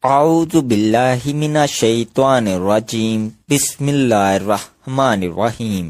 اعوذ باللہ من الشیطان الرجیم بسم اللہ الرحمن الرحیم۔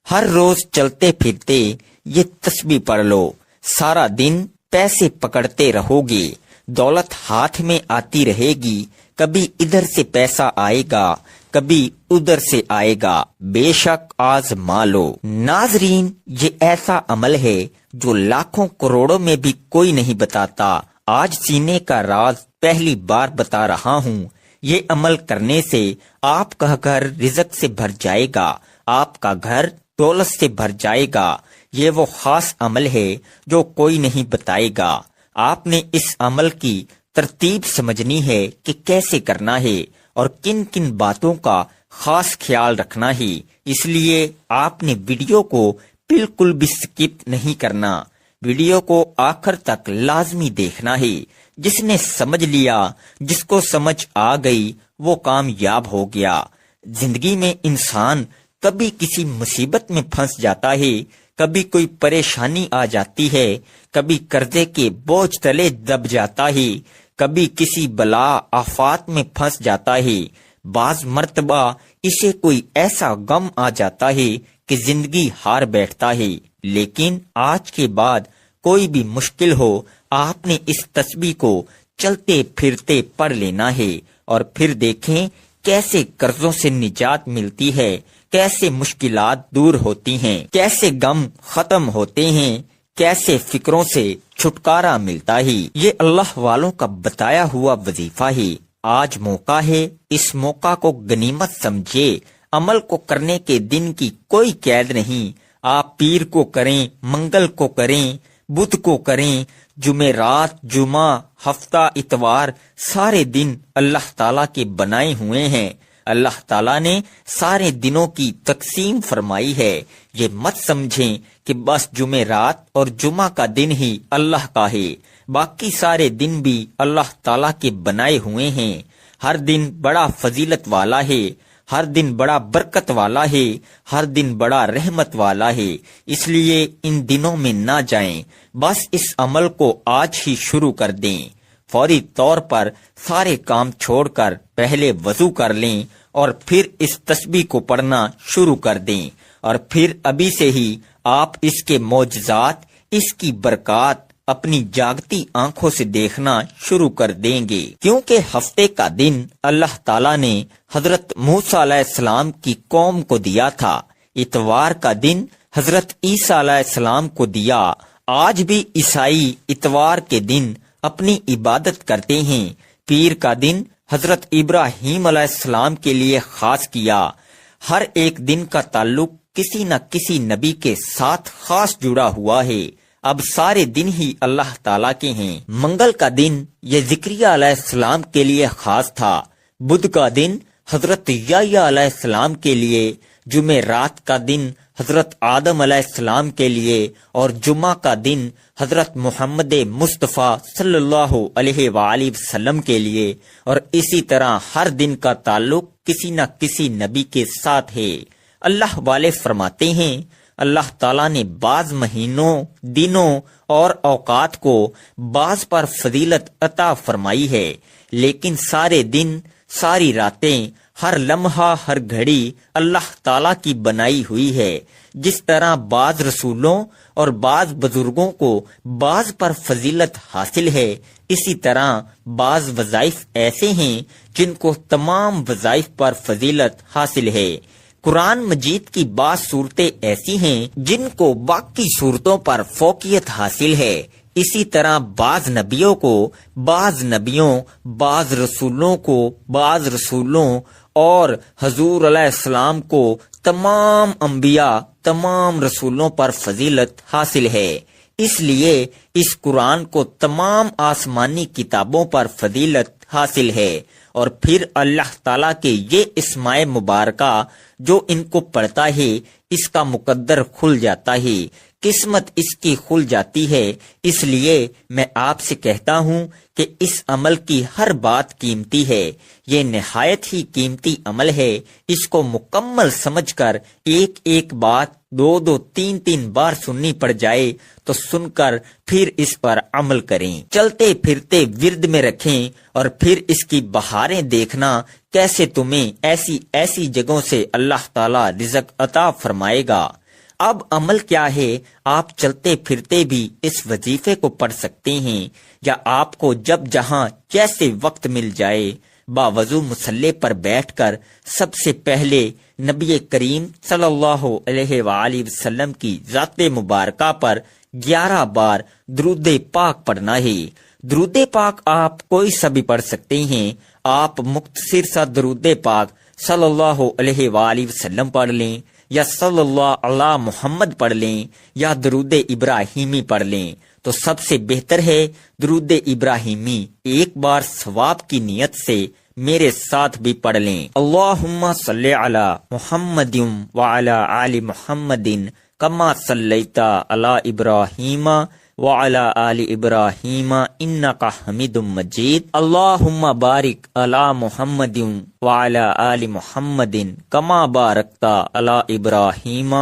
ہر روز چلتے پھرتے یہ تسبیح پڑھ لو، سارا دن پیسے پکڑتے رہو گے، دولت ہاتھ میں آتی رہے گی، کبھی ادھر سے پیسہ آئے گا کبھی ادھر سے آئے گا، بے شک آزما لو۔ ناظرین، یہ ایسا عمل ہے جو لاکھوں کروڑوں میں بھی کوئی نہیں بتاتا۔ آج سینے کا راز پہلی بار بتا رہا ہوں۔ یہ عمل کرنے سے آپ کا گھر رزق سے بھر جائے گا، آپ کا گھر دولت سے بھر جائے گا۔ یہ وہ خاص عمل ہے جو کوئی نہیں بتائے گا۔ آپ نے اس عمل کی ترتیب سمجھنی ہے کہ کیسے کرنا ہے اور کن کن باتوں کا خاص خیال رکھنا ہے۔ اس لیے آپ نے ویڈیو کو بالکل بھی سکپ نہیں کرنا، ویڈیو کو آخر تک لازمی دیکھنا ہے۔ جس نے سمجھ لیا، جس کو سمجھ آ گئی، وہ کامیاب ہو گیا۔ زندگی میں انسان کبھی کسی مصیبت میں پھنس جاتا ہے، کبھی کوئی پریشانی آ جاتی ہے، کبھی قرضے کے بوجھ تلے دب جاتا ہے، کبھی کسی بلا آفات میں پھنس جاتا ہے، بعض مرتبہ اسے کوئی ایسا غم آ جاتا ہے کہ زندگی ہار بیٹھتا ہے۔ لیکن آج کے بعد کوئی بھی مشکل ہو، آپ نے اس تسبیح کو چلتے پھرتے پڑھ لینا ہے، اور پھر دیکھیں کیسے قرضوں سے نجات ملتی ہے، کیسے مشکلات دور ہوتی ہیں، کیسے غم ختم ہوتے ہیں، کیسے فکروں سے چھٹکارا ملتا ہے۔ یہ اللہ والوں کا بتایا ہوا وظیفہ ہے۔ آج موقع ہے، اس موقع کو غنیمت سمجھے۔ عمل کو کرنے کے دن کی کوئی قید نہیں۔ آپ پیر کو کریں، منگل کو کریں، بدھ کو کریں، جمعرات، جمعہ، ہفتہ، اتوار، سارے دن اللہ تعالیٰ کے بنائے ہوئے ہیں۔ اللہ تعالیٰ نے سارے دنوں کی تقسیم فرمائی ہے۔ یہ مت سمجھیں کہ بس جمعرات اور جمعہ کا دن ہی اللہ کا ہے، باقی سارے دن بھی اللہ تعالیٰ کے بنائے ہوئے ہیں۔ ہر دن بڑا فضیلت والا ہے، ہر دن بڑا برکت والا ہے، ہر دن بڑا رحمت والا ہے۔ اس لیے ان دنوں میں نہ جائیں، بس اس عمل کو آج ہی شروع کر دیں۔ فوری طور پر سارے کام چھوڑ کر پہلے وضو کر لیں اور پھر اس تسبیح کو پڑھنا شروع کر دیں، اور پھر ابھی سے ہی آپ اس کے معجزات، اس کی برکات اپنی جاگتی آنکھوں سے دیکھنا شروع کر دیں گے۔ کیونکہ ہفتے کا دن اللہ تعالیٰ نے حضرت موسیٰ علیہ السلام کی قوم کو دیا تھا، اتوار کا دن حضرت عیسیٰ علیہ السلام کو دیا۔ آج بھی عیسائی اتوار کے دن اپنی عبادت کرتے ہیں۔ پیر کا دن حضرت ابراہیم علیہ السلام کے لیے خاص کیا۔ ہر ایک دن کا تعلق کسی نہ کسی نبی کے ساتھ خاص جڑا ہوا ہے۔ اب سارے دن ہی اللہ تعالیٰ کے ہیں۔ منگل کا دن یہ زکریا علیہ السلام کے لیے خاص تھا، بدھ کا دن حضرت یحییٰ علیہ السلام کے لیے، جمعرات کا دن حضرت آدم علیہ السلام کے لیے، اور جمعہ کا دن حضرت محمد مصطفیٰ صلی اللہ علیہ وآلہ وسلم کے لیے، اور اسی طرح ہر دن کا تعلق کسی نہ کسی نبی کے ساتھ ہے۔ اللہ والے فرماتے ہیں، اللہ تعالیٰ نے بعض مہینوں، دنوں اور اوقات کو بعض پر فضیلت عطا فرمائی ہے، لیکن سارے دن، ساری راتیں، ہر لمحہ، ہر گھڑی اللہ تعالیٰ کی بنائی ہوئی ہے۔ جس طرح بعض رسولوں اور بعض بزرگوں کو بعض پر فضیلت حاصل ہے، اسی طرح بعض وظائف ایسے ہیں جن کو تمام وظائف پر فضیلت حاصل ہے۔ قرآن مجید کی بعض صورتیں ایسی ہیں جن کو باقی صورتوں پر فوقیت حاصل ہے۔ اسی طرح بعض نبیوں کو، بعض نبیوں، بعض رسولوں کو، بعض رسولوں اور حضور علیہ السلام کو تمام انبیاء، تمام رسولوں پر فضیلت حاصل ہے۔ اس لیے اس قرآن کو تمام آسمانی کتابوں پر فضیلت حاصل ہے، اور پھر اللہ تعالیٰ کے یہ اسماء مبارکہ جو ان کو پڑھتا ہے، اس کا مقدر کھل جاتا ہے قسمت اس کی کھل جاتی ہے۔ اس لیے میں آپ سے کہتا ہوں کہ اس عمل کی ہر بات قیمتی ہے، یہ نہایت ہی قیمتی عمل ہے۔ اس کو مکمل سمجھ کر ایک ایک بات 2 3 بار سننی پڑ جائے تو سن کر پھر اس پر عمل کریں، چلتے پھرتے ورد میں رکھیں، اور پھر اس کی بہاریں دیکھنا کیسے تمہیں ایسی ایسی جگہوں سے اللہ تعالی رزق عطا فرمائے گا۔ اب عمل کیا ہے؟ آپ چلتے پھرتے بھی اس وظیفے کو پڑھ سکتے ہیں، یا آپ کو جب جہاں جیسے وقت مل جائے باوضو مصلی پر بیٹھ کر سب سے پہلے نبی کریم صلی اللہ علیہ وآلہ وسلم کی ذات مبارکہ پر 11 بار درود پاک پڑھنا ہے۔ درود پاک آپ کوئی سا بھی پڑھ سکتے ہیں۔ آپ مختصر سا درود پاک صلی اللہ علیہ وآلہ وسلم پڑھ لیں، یا صلی اللہ علی محمد پڑھ لیں، یا درود ابراہیمی پڑھ لیں، تو سب سے بہتر ہے درود ابراہیمی ایک بار ثواب کی نیت سے میرے ساتھ بھی پڑھ لیں۔ اللہم صلی علی محمد وعلی آل محمد کما صلیت علی ابراہیم وعلی آل ابراہیم انک حمید مجید۔ اللہم بارک علی محمد وعلی آل محمد کما بارکت علی ابراہیم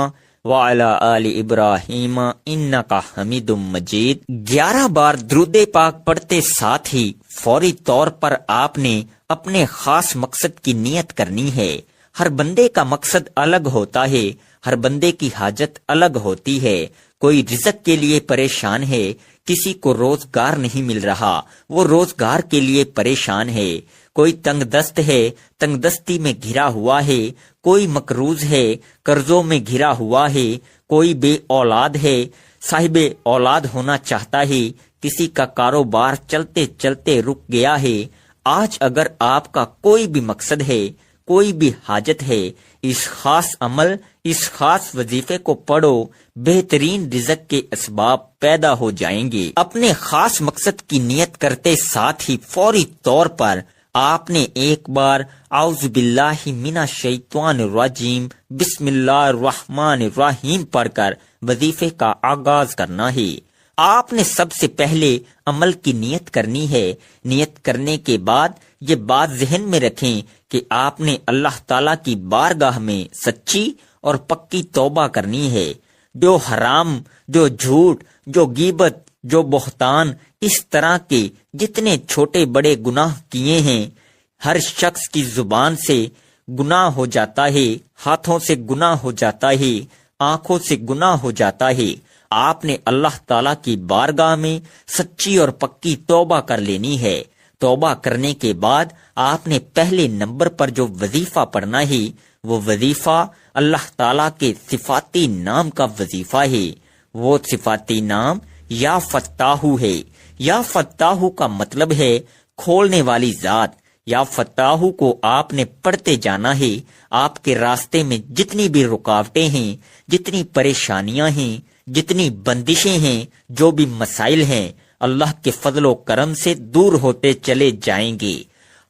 وعلی آل ابراہیم انک حمید مجید۔ 11 بار درود پاک پڑھتے ساتھ ہی فوری طور پر آپ نے اپنے خاص مقصد کی نیت کرنی ہے۔ ہر بندے کا مقصد الگ ہوتا ہے، ہر بندے کی حاجت الگ ہوتی ہے۔ کوئی رزق کے لیے پریشان ہے، کسی کو روزگار نہیں مل رہا، وہ روزگار کے لیے پریشان ہے۔ کوئی تنگ دست ہے، تنگ دستی میں گھرا ہوا ہے۔ کوئی مقروض ہے، قرضوں میں گھرا ہوا ہے۔ کوئی بے اولاد ہے، صاحب اولاد ہونا چاہتا ہے۔ کسی کا کاروبار چلتے چلتے رک گیا ہے۔ آج اگر آپ کا کوئی بھی مقصد ہے، کوئی بھی حاجت ہے، اس خاص عمل، اس خاص وظیفے کو پڑھو، بہترین رزق کے اسباب پیدا ہو جائیں گے۔ اپنے خاص مقصد کی نیت کرتے ساتھ ہی فوری طور پر آپ نے ایک بار اعوذ باللہ من الشیطان الرجیم بسم اللہ الرحمن الرحیم پڑھ کر وظیفے کا آغاز کرنا ہے۔ آپ نے سب سے پہلے عمل کی نیت کرنی ہے۔ نیت کرنے کے بعد یہ بات ذہن میں رکھیں کہ آپ نے اللہ تعالیٰ کی بارگاہ میں سچی اور پکی توبہ کرنی ہے۔ جو حرام، جو جھوٹ، جو غیبت، جو بہتان، اس طرح کے جتنے چھوٹے بڑے گناہ کیے ہیں، ہر شخص کی زبان سے گناہ ہو جاتا ہے، ہاتھوں سے گناہ ہو جاتا ہے، آنکھوں سے گناہ ہو جاتا ہے۔ آپ نے اللہ تعالیٰ کی بارگاہ میں سچی اور پکی توبہ کر لینی ہے۔ توبہ کرنے کے بعد آپ نے پہلے نمبر پر جو وظیفہ پڑھنا ہے، وہ وظیفہ اللہ تعالیٰ کے صفاتی نام کا وظیفہ ہے۔ وہ صفاتی نام یا فتاحو ہے۔ یا فتاحو کا مطلب ہے کھولنے والی ذات۔ یا فتاحو کو آپ نے پڑھتے جانا ہے۔ آپ کے راستے میں جتنی بھی رکاوٹیں ہیں، جتنی پریشانیاں ہیں، جتنی بندشیں ہیں، جو بھی مسائل ہیں، اللہ کے فضل و کرم سے دور ہوتے چلے جائیں گے۔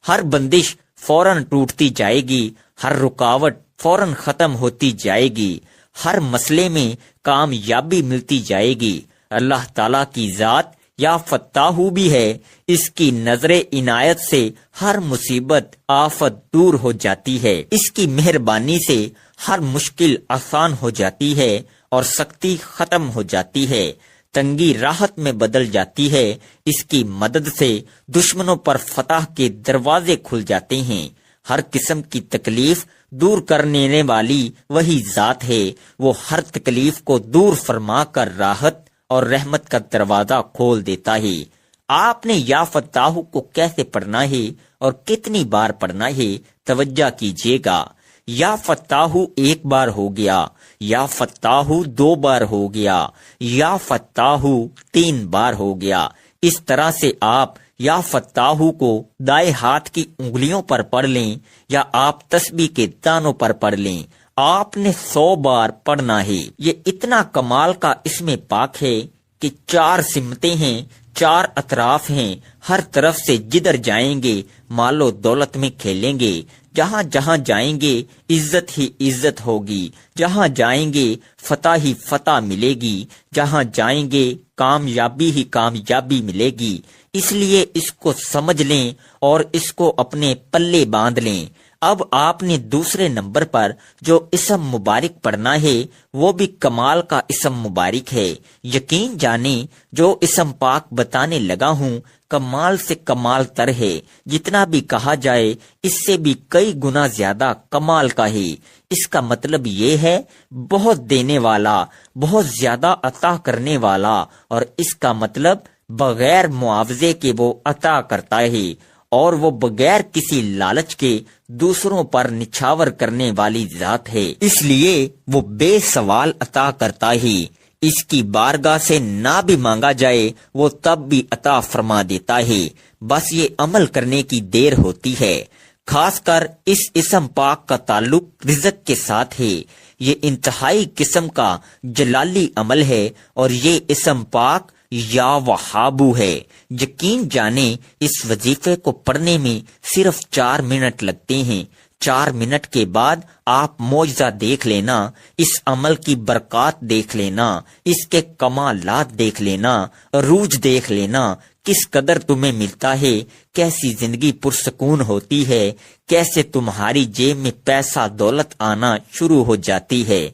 ہر بندش فوراً ٹوٹتی جائے گی، ہر رکاوٹ فوراً ختم ہوتی جائے گی، ہر مسئلے میں کامیابی ملتی جائے گی۔ اللہ تعالیٰ کی ذات یا فتاحو بھی ہے، اس کی نظر عنایت سے ہر مصیبت آفت دور ہو جاتی ہے۔ اس کی مہربانی سے ہر مشکل آسان ہو جاتی ہے اور سختی ختم ہو جاتی ہے، تنگی راحت میں بدل جاتی ہے۔ اس کی مدد سے دشمنوں پر فتح کے دروازے کھل جاتے ہیں۔ ہر قسم کی تکلیف دور کرنے والی وہی ذات ہے۔ وہ ہر تکلیف کو دور فرما کر راحت اور رحمت کا دروازہ کھول دیتا ہے۔ آپ نے یا فتاحو کو کیسے پڑھنا ہے اور کتنی بار پڑھنا ہے، توجہ کیجیے گا۔ یا فتاحو 1 بار ہو گیا، یا فتاحو 2 بار ہو گیا، یا فتاحو 3 بار ہو گیا۔ اس طرح سے آپ یا فتاحو کو دائیں ہاتھ کی انگلیوں پر پڑھ لیں، یا آپ تسبیح کے دانوں پر پڑھ لیں۔ آپ نے 100 بار پڑھنا ہے۔ یہ اتنا کمال کا اس میں پاک ہے کہ 4 سمتیں ہیں، 4 اطراف ہیں، ہر طرف سے جدھر جائیں گے مال و دولت میں کھیلیں گے، جہاں جہاں جائیں گے عزت ہی عزت ہوگی، جہاں جائیں گے فتح ہی فتح ملے گی، جہاں جائیں گے کامیابی ہی کامیابی ملے گی۔ اس لیے اس کو سمجھ لیں اور اس کو اپنے پلے باندھ لیں۔ اب آپ نے دوسرے نمبر پر جو اسم مبارک پڑھنا ہے وہ بھی کمال کا اسم مبارک ہے۔ یقین جانیں جو اسم پاک بتانے لگا ہوں کمال سے کمال تر ہے، جتنا بھی کہا جائے اس سے بھی کئی گنا زیادہ کمال کا ہے۔ اس کا مطلب یہ ہے بہت دینے والا، بہت زیادہ عطا کرنے والا، اور اس کا مطلب بغیر معاوضے کے وہ عطا کرتا ہے، اور وہ بغیر کسی لالچ کے دوسروں پر نچھاور کرنے والی ذات ہے، اس لیے وہ بے سوال عطا کرتا ہے۔ اس کی بارگاہ سے نہ بھی مانگا جائے وہ تب بھی عطا فرما دیتا ہے، بس یہ عمل کرنے کی دیر ہوتی ہے۔ خاص کر اس اسم پاک کا تعلق رزق کے ساتھ ہے۔ یہ انتہائی قسم کا جلالی عمل ہے، اور یہ اسم پاک یا وہابو ہے۔ یقین جانیں اس وظیفے کو پڑھنے میں صرف 4 منٹ لگتے ہیں۔ 4 منٹ کے بعد آپ معجزہ دیکھ لینا، اس عمل کی برکات دیکھ لینا، اس کے کمالات دیکھ لینا، عروج دیکھ لینا، کس قدر تمہیں ملتا ہے، کیسی زندگی پرسکون ہوتی ہے، کیسے تمہاری جیب میں پیسہ دولت آنا شروع ہو جاتی ہے۔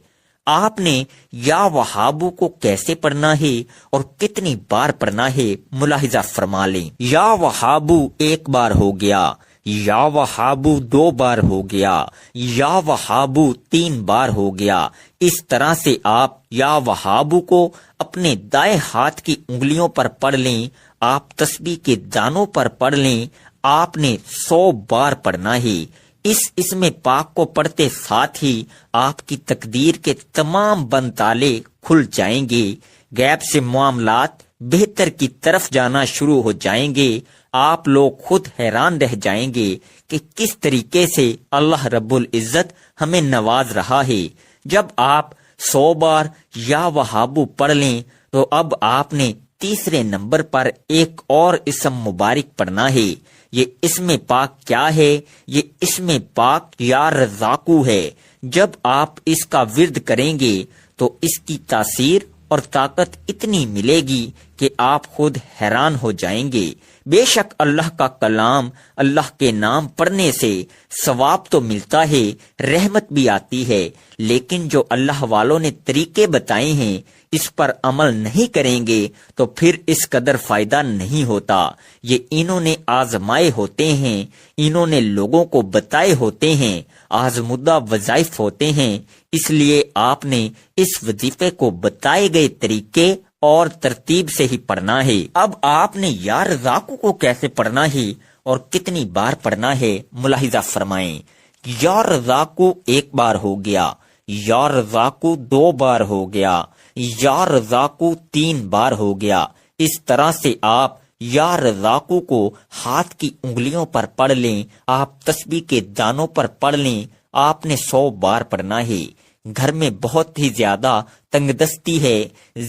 آپ نے یا وہابو کو کیسے پڑھنا ہے اور کتنی بار پڑھنا ہے ملاحظہ فرما لیں۔ یا وہابو 1 بار ہو گیا، یا وہابو 2 بار ہو گیا، یا وہابو 3 بار ہو گیا۔ اس طرح سے آپ یا وہابو کو اپنے دائیں ہاتھ کی انگلیوں پر پڑھ لیں، آپ تسبیح کے دانوں پر پڑھ لیں، آپ نے 100 بار پڑھنا ہے۔ اس اسم پاک کو پڑھتے ساتھ ہی آپ کی تقدیر کے تمام بند تالے کھل جائیں گے، غیب سے معاملات بہتر کی طرف جانا شروع ہو جائیں گے۔ آپ لوگ خود حیران رہ جائیں گے کہ کس طریقے سے اللہ رب العزت ہمیں نواز رہا ہے۔ جب آپ 100 بار یا وہابو پڑھ لیں تو اب آپ نے تیسرے نمبر پر ایک اور اسم مبارک پڑھنا ہے۔ یہ اسم پاک کیا ہے؟ یہ اسم پاک یا رزاقو ہے۔ جب آپ اس کا ورد کریں گے تو اس کی تاثیر اور طاقت اتنی ملے گی کہ آپ خود حیران ہو جائیں گے۔ بے شک اللہ کا کلام، اللہ کے نام پڑھنے سے ثواب تو ملتا ہے، رحمت بھی آتی ہے، لیکن جو اللہ والوں نے طریقے بتائے ہیں اس پر عمل نہیں کریں گے تو پھر اس قدر فائدہ نہیں ہوتا۔ یہ انہوں نے آزمائے ہوتے ہیں، انہوں نے لوگوں کو بتائے ہوتے ہیں، آزمودہ وظائف ہوتے ہیں، اس لیے آپ نے اس وظیفے کو بتائے گئے طریقے اور ترتیب سے ہی پڑھنا ہے۔ اب آپ نے یا رزاقو کو کیسے پڑھنا ہے اور کتنی بار پڑھنا ہے ملاحظہ فرمائیں۔ یا رزاقو 1 بار ہو گیا، یا رزاقو 2 بار ہو گیا، یا رزاقو 3 بار ہو گیا۔ اس طرح سے آپ یا رزاقو کو ہاتھ کی انگلیوں پر پڑھ لیں، آپ تسبیح کے دانوں پر پڑھ لیں، آپ نے 100 بار پڑھنا ہے۔ گھر میں بہت ہی زیادہ تنگ دستی ہے،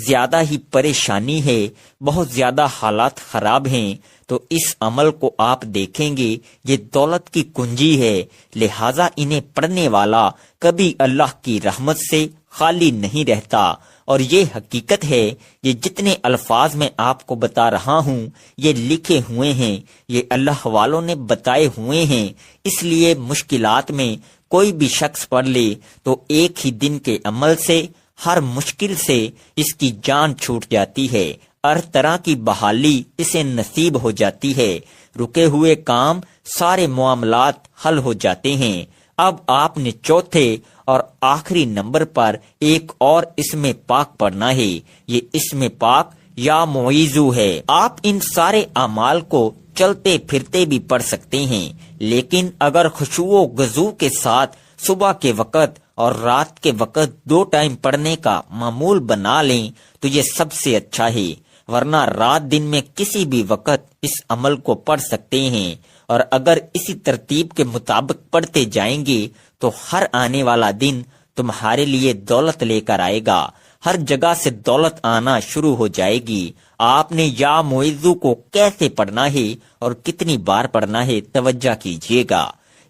زیادہ ہی پریشانی ہے، بہت زیادہ حالات خراب ہیں، تو اس عمل کو آپ دیکھیں گے یہ دولت کی کنجی ہے، لہذا انہیں پڑھنے والا کبھی اللہ کی رحمت سے خالی نہیں رہتا۔ اور یہ حقیقت ہے، یہ جتنے الفاظ میں آپ کو بتا رہا ہوں یہ لکھے ہوئے ہیں، یہ اللہ والوں نے بتائے ہوئے ہیں، اس لیے مشکلات میں کوئی بھی شخص پڑھ لے تو ایک ہی دن کے عمل سے ہر مشکل سے اس کی جان چھوٹ جاتی ہے، ہر طرح کی بحالی اسے نصیب ہو جاتی ہے، رکے ہوئے کام سارے معاملات حل ہو جاتے ہیں۔ اب آپ نے چوتھے اور آخری نمبر پر ایک اور اسم پاک پڑھنا ہے۔ یہ اسم پاک یا معیذو ہے۔ آپ ان سارے اعمال کو چلتے پھرتے بھی پڑھ سکتے ہیں، لیکن اگر خشوع و خضوع کے ساتھ صبح کے وقت اور رات کے وقت 2 ٹائم پڑھنے کا معمول بنا لیں تو یہ سب سے اچھا ہے، ورنہ رات دن میں کسی بھی وقت اس عمل کو پڑھ سکتے ہیں، اور اگر اسی ترتیب کے مطابق پڑھتے جائیں گے تو ہر آنے والا دن تمہارے لیے دولت لے کر آئے گا، ہر جگہ سے دولت آنا شروع ہو جائے گی۔ آپ نے یا معزو کو کیسے پڑھنا ہے اور کتنی بار پڑھنا ہے توجہ کیجیے گا۔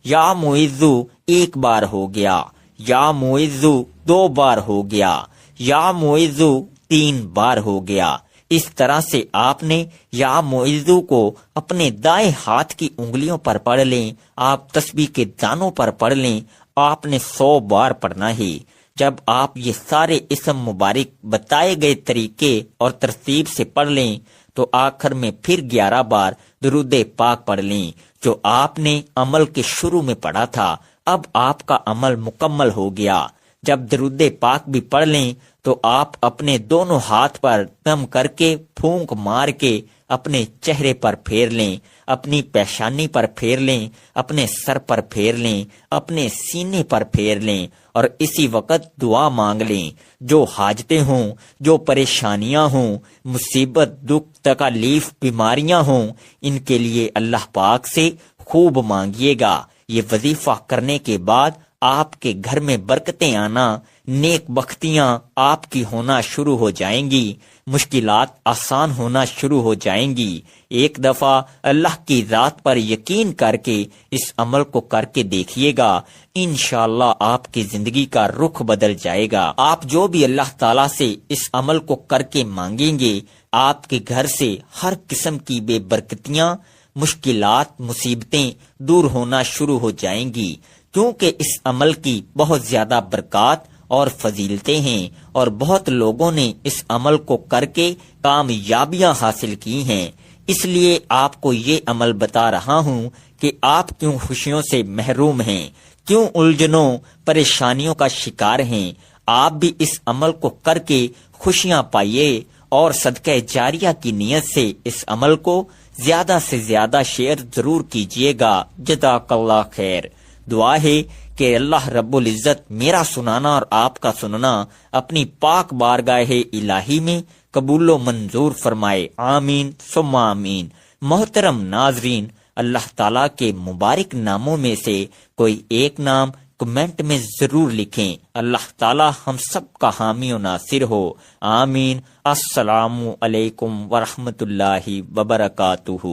یا معزو ایک بار ہو گیا، یا معزو 2 بار ہو گیا، یا معزو 3 بار ہو گیا۔ اس طرح سے آپ نے یا معزو کو اپنے دائیں ہاتھ کی انگلیوں پر پڑھ لیں، آپ تسبیح کے دانوں پر پڑھ لیں، آپ نے 100 بار پڑھنا ہے۔ جب آپ یہ سارے اسم مبارک بتائے گئے طریقے اور ترتیب سے پڑھ لیں تو آخر میں پھر 11 بار درود پاک پڑھ لیں جو آپ نے عمل کے شروع میں پڑھا تھا۔ اب آپ کا عمل مکمل ہو گیا۔ جب درود پاک بھی پڑھ لیں تو آپ اپنے دونوں ہاتھ پر دم کر کے پھونک مار کے اپنے چہرے پر پھیر لیں، اپنی پیشانی پر پھیر لیں، اپنے سر پر پھیر لیں، اپنے سینے پر پھیر لیں اور اسی وقت دعا مانگ لیں۔ جو حاجتیں ہوں، جو پریشانیاں ہوں، مصیبت، دکھ، تکالیف، بیماریاں ہوں، ان کے لیے اللہ پاک سے خوب مانگیے گا۔ یہ وظیفہ کرنے کے بعد آپ کے گھر میں برکتیں آنا، نیک بختیاں آپ کی ہونا شروع ہو جائیں گی، مشکلات آسان ہونا شروع ہو جائیں گی۔ ایک دفعہ اللہ کی ذات پر یقین کر کے اس عمل کو کر کے دیکھیے گا، انشاءاللہ آپ کی زندگی کا رخ بدل جائے گا۔ آپ جو بھی اللہ تعالیٰ سے اس عمل کو کر کے مانگیں گے، آپ کے گھر سے ہر قسم کی بے برکتیاں، مشکلات، مصیبتیں دور ہونا شروع ہو جائیں گی، کیونکہ اس عمل کی بہت زیادہ برکات اور فضیلتیں ہیں اور بہت لوگوں نے اس عمل کو کر کے کامیابیاں حاصل کی ہیں۔ اس لیے آپ کو یہ عمل بتا رہا ہوں کہ آپ کیوں خوشیوں سے محروم ہیں، کیوں الجھنوں پریشانیوں کا شکار ہیں۔ آپ بھی اس عمل کو کر کے خوشیاں پائیے اور صدقہ جاریہ کی نیت سے اس عمل کو زیادہ سے زیادہ شیئر ضرور کیجیے گا۔ جزاک اللہ خیر۔ دعا ہے کہ اللہ رب العزت میرا سنانا اور آپ کا سننا اپنی پاک بارگاہ الہی میں قبول و منظور فرمائے، آمین ثم آمین۔ محترم ناظرین، اللہ تعالیٰ کے مبارک ناموں میں سے کوئی ایک نام کمنٹ میں ضرور لکھیں۔ اللہ تعالیٰ ہم سب کا حامی و ناصر ہو، آمین۔ السلام علیکم ورحمۃ اللہ وبرکاتہ۔